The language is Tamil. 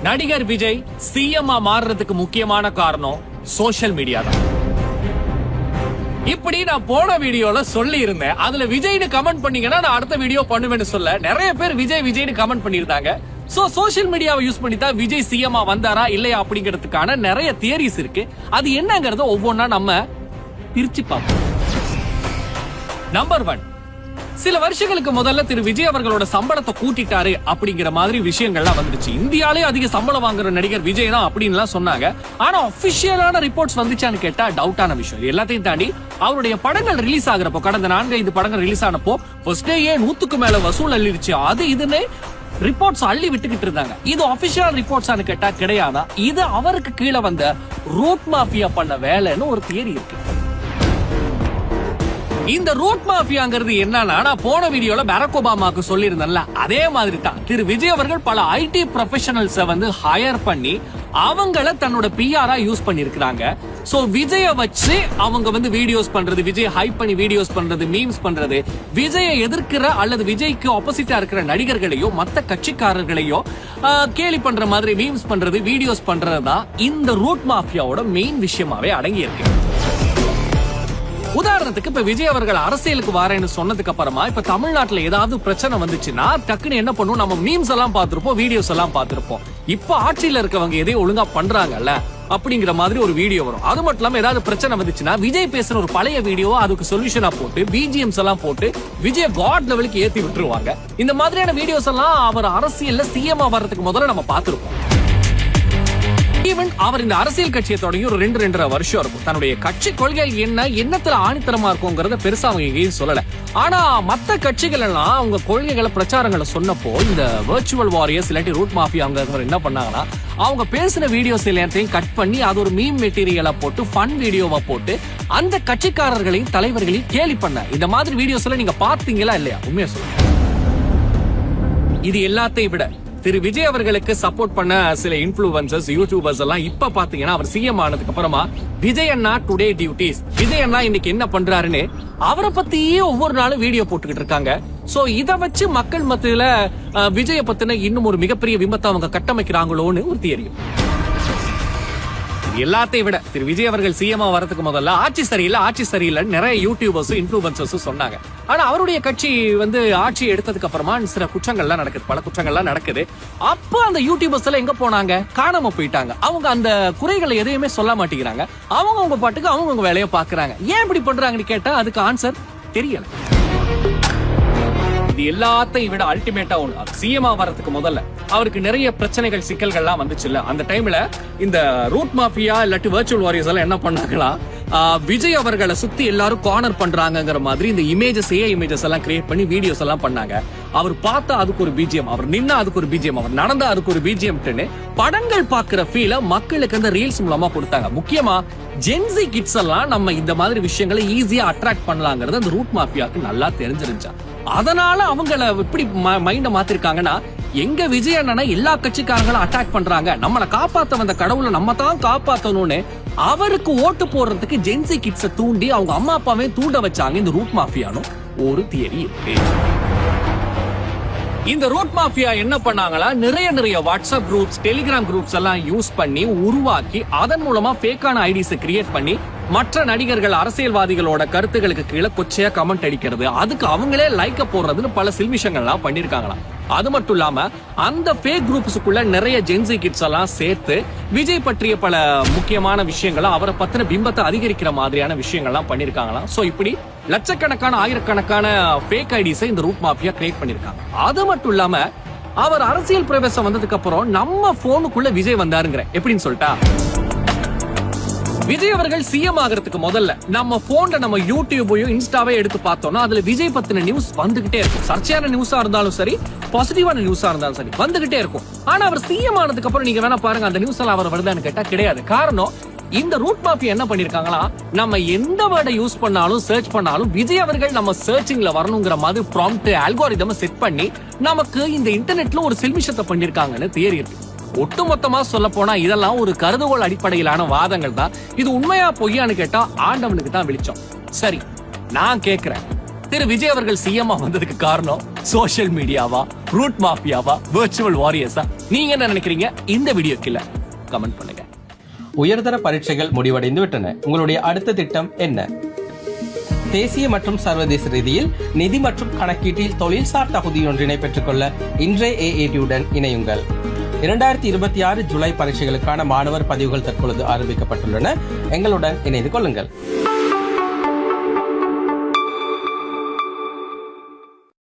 நடிகர் விஜய் சிஎம்ஆ மாறுறதுக்கு முக்கியமான காரணம் சோசியல் மீடியா தான். இப்படி நான் போன வீடியோல சொல்லி இருந்தேன். அதுல விஜய்னு கமெண்ட் பண்ணீங்கன்னா நான் அடுத்த வீடியோ பண்ணுவேன்னு சொல்ல நிறைய பேர் விஜய் விஜய்னு கமெண்ட் பண்ணிருந்தாங்க. சோ சோசியல் மீடியாவை யூஸ் பண்ணி தான் விஜய் சிஎம்ஆ வந்தாரா இல்லையா அப்படிங்கிறதுக்கான நிறைய தியரிஸ் இருக்கு. அது என்னங்கறத ஒவ்வொன்னா நம்ம பிரிச்சு பார்ப்போம். நம்பர் 1, சில வருஷங்களுக்கு முதல்ல திரு விஜய் அவர்களோட சம்பளத்தை கூட்டிட்டாரு அப்படிங்கிற மாதிரி விஷயங்கள்லாம் வந்துச்சு. இந்தியாலே அதிக சம்பளம் வாங்குற நடிகர் விஜய் தான் அப்படின்னு சொன்னாங்க. ஆனா அபிஷியலான ரிப்போர்ட்ஸ் வந்துச்சான்னு கேட்டா டவுட்டான விஷயம். எல்லாத்தையும் தாண்டி அவருடைய படங்கள் ரிலீஸ் ஆகுறப்போ, கடந்த 4-5 படங்கள் ரிலீஸ் ஆனப்போ ஃபர்ஸ்ட் டே 100க்கு மேல வசூல் அள்ளிடுச்சு. அது இதுன்னு ரிப்போர்ட்ஸ் அள்ளி விட்டுக்கிட்டு இருந்தாங்க. இது அபிஷியல் ரிப்போர்ட்ஸ் கேட்டா கிடையாதா? இது அவருக்கு கீழே வந்த ரூட் மாஃபியா பண்ண வேலைன்னு ஒரு தியரி இருக்கு. இந்த ரூட் மாஃபியாங்கிறது என்னன்னா, நான் போன வீடியோல பராக் ஒபாமாக்கு சொல்லியிருந்தேன்ல, அதே மாதிரி தான் திரு விஜய் அவர்கள் பல ஐடி ப்ரொஃபஷனல்ஸ ஹையர் பண்ணி அவங்கள தன்னோட பிஆரா யூஸ் பண்ணிருக்காங்க. சோ விஜய வச்சு அவங்க வீடியோஸ் பண்றது, விஜய் ஹைப் பண்ணி வீடியோஸ் பண்றது, மீம்ஸ் பண்றது, விஜயை எதிர்க்கிற அல்லது விஜய்க்கு ஆப்போசிட்டா இருக்கிற நடிகர்களையோ மத்த கட்சிக்காரர்களையோ கேலி பண்ற மாதிரி மீம்ஸ் பண்றது, வீடியோஸ் பண்றதுதான் இந்த ரூட் மாஃபியாவோட மெயின் விஷயமாவே அடங்கி இருக்கு. உதாரணத்துக்கு இப்ப விஜய் அவர்கள் அரசியலுக்கு வரேன்னு சொன்னதுக்கு அப்புறமா இப்ப தமிழ்நாட்டுல ஏதாவது பிரச்சனை வந்துச்சுன்னா டக்குன்னு என்ன பண்ணுவோம், நம்ம மீம்ஸ் எல்லாம் பார்த்திருப்போம், வீடியோஸ் எல்லாம் பார்த்திருப்போம். இப்ப ஆட்சியில இருக்கவங்க எதையும் ஒழுங்கா பண்றாங்கல்ல அப்படிங்கிற மாதிரி ஒரு வீடியோ வரும். அது மட்டும் இல்லாம ஏதாவது பிரச்சனை வந்துச்சுன்னா விஜய் பேசுற ஒரு பழைய வீடியோ அதுக்கு சொல்யூஷனா போட்டு பிஜிஎம்ஸ் எல்லாம் போட்டு விஜய் காட் லெவலுக்கு ஏத்தி விட்டுருவாங்க. இந்த மாதிரியான வீடியோஸ் எல்லாம் அவர் அரசியல்ல சிஎம் வர்றதுக்கு முதல்ல நம்ம பார்த்திருப்போம். ஈவன் அவர் இந்த அரசியல் கட்சியை தொடங்கி ஒரு 2-2.5 வருஷம் இருக்கும். தன்னுடைய கட்சி கொள்கைகள் என்னத்துல ஆணித்தரமா இருக்கும்ங்கறத பெருசா அவங்க எங்கேயும் சொல்லல. ஆனா மத்த கட்சிகள் எல்லாம் அவங்க கொள்கைகளை பிரச்சாரங்களை சொன்னப்போ இந்த வர்ச்சுவல் வாரியர்ஸ் இல்லாட்டி ரூட் மாஃபியா அவங்க என்ன பண்ணாங்கன்னா, அவங்க பேசின வீடியோஸ் எல்லாத்தையும் கட் பண்ணி அது ஒரு மீம் மெட்டீரியலா போட்டு ஃபன் வீடியோவா போட்டு அந்த கட்சிக்காரர்களையும் தலைவர்களையும் கேலி பண்ண இந்த மாதிரி வீடியோஸ் எல்லாம் நீங்க பாத்தீங்களா இல்லையா? உண்மையா சொல்லுங்க. இது எல்லாத்தையும் விட திரு விஜய் அவர்களுக்கு சப்போர்ட் பண்ண சில இன்ஃப்ளூயன்சர்ஸ், யூடியூபர்ஸ் எல்லாம் இப்ப பாத்தீங்கன்னா அவர் சிஎம் ஆனதுக்கு அப்புறமா விஜய் அண்ணா டுடே டியூட்டிஸ், விஜய் அண்ணா இன்னைக்கு என்ன பண்றாருன்னு அவரை பத்தியே ஒவ்வொரு நாளும் வீடியோ போட்டுக்கிட்டு இருக்காங்க. சோ இத வச்சு மக்கள் மத்தியில விஜய பத்தின இன்னும் ஒரு மிகப்பெரிய விமத்தை அவங்க கட்டமைக்கிறாங்களோன்னு ஒரு தியரி. எல்லாத்தையும் விட திரு விஜய் அவர்கள் சிஎம் வரதுக்கு முதல்ல ஆட்சி சரியில்லை நிறைய யூடியூபர்ஸ் இன்ஃப்ளூயன்சர்ஸ் சொன்னாங்க. ஆனா அவருடைய கட்சி ஆட்சி எடுத்ததுக்கு அப்புறமா சில குற்றங்கள்லாம் நடக்குது, பல குற்றங்கள்லாம் நடக்குது. அப்ப அந்த யூடியூபர்ஸ் எல்லாம் எங்க போனாங்க? காணாம போயிட்டாங்க. அவங்க அந்த குறைகளை எதையுமே சொல்ல மாட்டேங்கிறாங்க. அவங்க பாட்டுக்கு அவங்க வேலையை பாக்குறாங்க. ஏன் இப்படி பண்றாங்கன்னு கேட்டா அதுக்கு ஆன்சர் தெரியல. இது எல்லாத்தையும் விட அல்டிமேட்டா ஒண்ணு, சிஎம் வரதுக்கு முதல்ல அவருக்கு நிறைய பிரச்சனைகள் சிக்கல்கள்லாம் வந்துச்சுல்ல. அந்த டைம்ல இந்த ரூட் மாஃபியா இல்லாட்டி வர்ச்சுவல் வாரியர்ஸ் எல்லாம் என்ன பண்ணாங்களா, விஜய் அவர்களை சுத்தி எல்லாரும் கார்னர் பண்றாங்கிற மாதிரி இந்த இமேஜஸ் எல்லாம் கிரியேட் பண்ணி வீடியோஸ் எல்லாம் பண்ணாங்க. அவர் பார்த்தா அதுக்கு ஒரு பிஜிஎம், அவர் நின்னா அதுக்கு ஒரு பிஜிஎம், அவர் நடந்தா அதுக்கு ஒரு பிஜிஎம் படங்கள் பாக்குற ஃபீல மக்களுக்கு அந்த ரீல்ஸ் மூலமா கொடுத்தாங்க. முக்கியமா ஜென்சி கிட்ஸ் எல்லாம் நம்ம இந்த மாதிரி விஷயங்களை ஈஸியா அட்ராக்ட் பண்ணலாங்கிறது அந்த ரூட் மாஃபியாக்கு நல்லா தெரிஞ்சிருந்துச்சா. அதனால அவங்கள எப்படி மைண்ட மாத்திருக்காங்கன்னா, எங்க விஜய் அண்ணனை எல்லா கட்சிக்காரங்களும் அட்டாக் பண்றாங்க, நம்மளை காப்பாத்த வந்த கடவுளை நம்ம தான் காப்பாத்தணும்னு அவருக்கு ஓட்டு போடுறதுக்கு ஜென்சி கிட்ஸ தூண்டி அவங்க அம்மா அப்பாவே தூண்ட வச்சாங்க இந்த ரூட் மாஃபியானும் ஒரு தியரி இருக்கு. இந்த ரூட் மாஃபியா என்ன பண்ணாங்களா, நிறைய வாட்ஸ்அப் குரூப்ஸ், டெலிகிராம் குரூப்ஸ் எல்லாம் யூஸ் பண்ணி உருவாக்கி அதன் மூலமா ஃபேக்கான ஐடிஸ் கிரியேட் பண்ணி மற்ற நடிகர்கள், அரசியல்வாதிகளோட கருத்துக்களுக்கு கீழே கொச்சையா கமெண்ட் அடிக்கிறது, அதுக்கு அவங்களே லைக்க போடுறதுன்னு பல சில்மிஷங்கள்லாம் பண்ணிருக்காங்களாம். அது மட்டும் இல்லாம அந்த ஃபேக் குரூப்ஸுக்குள்ள நிறைய ஜென்சி கிட்ஸ் எல்லாம் சேர்த்து விஜய் பற்றிய பல முக்கியமான விஷயங்களை, அவரை பத்தின பிம்பத்தை அதிகரிக்கிற மாதிரியான விஷயங்கள்லாம் பண்ணிருக்காங்களாம். சோ இப்படி லட்சக்கணக்கான ஆயிரக்கணக்கான ஃபேக் ஐடிஸை இந்த ரூட் மாஃபியா கிரியேட் பண்ணிருக்காங்க. அது மட்டும் இல்லாம அவர் அரசியல் பிரவேசம் வந்ததுக்கு அப்புறம் நம்ம போனுக்குள்ள விஜய் வந்தாருங்கிற எப்படின்னு சொல்லிட்டா, விஜய் அவர்கள் சிஎம் ஆகிறதுக்கு முதல்ல நம்ம போன்ல நம்ம யூடியூபையும் இன்ஸ்டாவே எடுத்து பார்த்தோம்னா அதுல விஜய் பத்தின நியூஸ் வந்துகிட்டே இருக்கும். சர்ச்சையான நியூஸா இருந்தாலும் சரி, பாசிட்டிவான நியூஸா இருந்தாலும் சரி வந்துகிட்டே இருக்கும். ஆனா அவர் சிஎம் ஆனதுக்கு அப்புறம் நீங்க வேணா பாருங்க, அந்த நியூஸ் எல்லாம் அவர் வருதான்னு கேட்டா கிடையாது. காரணம், இந்த ரூட் மாஃபியா என்ன பண்ணிருக்காங்களா, நம்ம எந்த வேர்டை யூஸ் பண்ணாலும் சர்ச் பண்ணாலும் விஜய் அவர்கள் நம்ம சர்ச்சிங்ல வரணுங்கிற மாதிரி ப்ராம்ப்ட் அல்காரிதம் செட் பண்ணி நமக்கு இந்த இன்டர்நெட்ல ஒரு சில்மிஷத்தை பண்ணிருக்காங்கன்னு தியரி இருக்கு. ஒட்டுமொத்தமா சொல்ல போனா இதெல்லாம் ஒரு கருதுகோள் அடிப்படையிலான வாதங்கள் தான். இது உண்மையா பொய்யான்னு கேட்டா ஆண்டவனுக்கு தான் வெளிச்சம். சரி, நான் கேக்குறேன், திரு விஜய் அவர்கள் சிஎம் வந்ததுக்கு காரணம் சோஷியல் மீடியாவா, ரூட் மாஃபியாவா, வெர்ச்சுவல் வாரியர்ஸா? நீங்க என்ன நினைக்கிறீங்க? இந்த வீடியோ கீழ கமெண்ட் பண்ணுங்க. உயர்தர பரீட்சைகள் முடிவடைந்து விட்டன. உங்களுடைய அடுத்த திட்டம் என்ன? தேசிய மற்றும் சர்வதேச ரீதியில் நிதி மற்றும் கணக்கீட்டில் தொழில்சார் தகுதியொன்றினை பெற்றுக்கொள்ள இன்றைய AAT-உடன் இணையுங்கள். 2026 ஜூலை பரீட்சைகளுக்கான மாணவர் பதிவுகள் தற்பொழுது ஆரம்பிக்கப்பட்டுள்ளன. எங்களுடன் இணைந்து கொள்ளுங்கள்.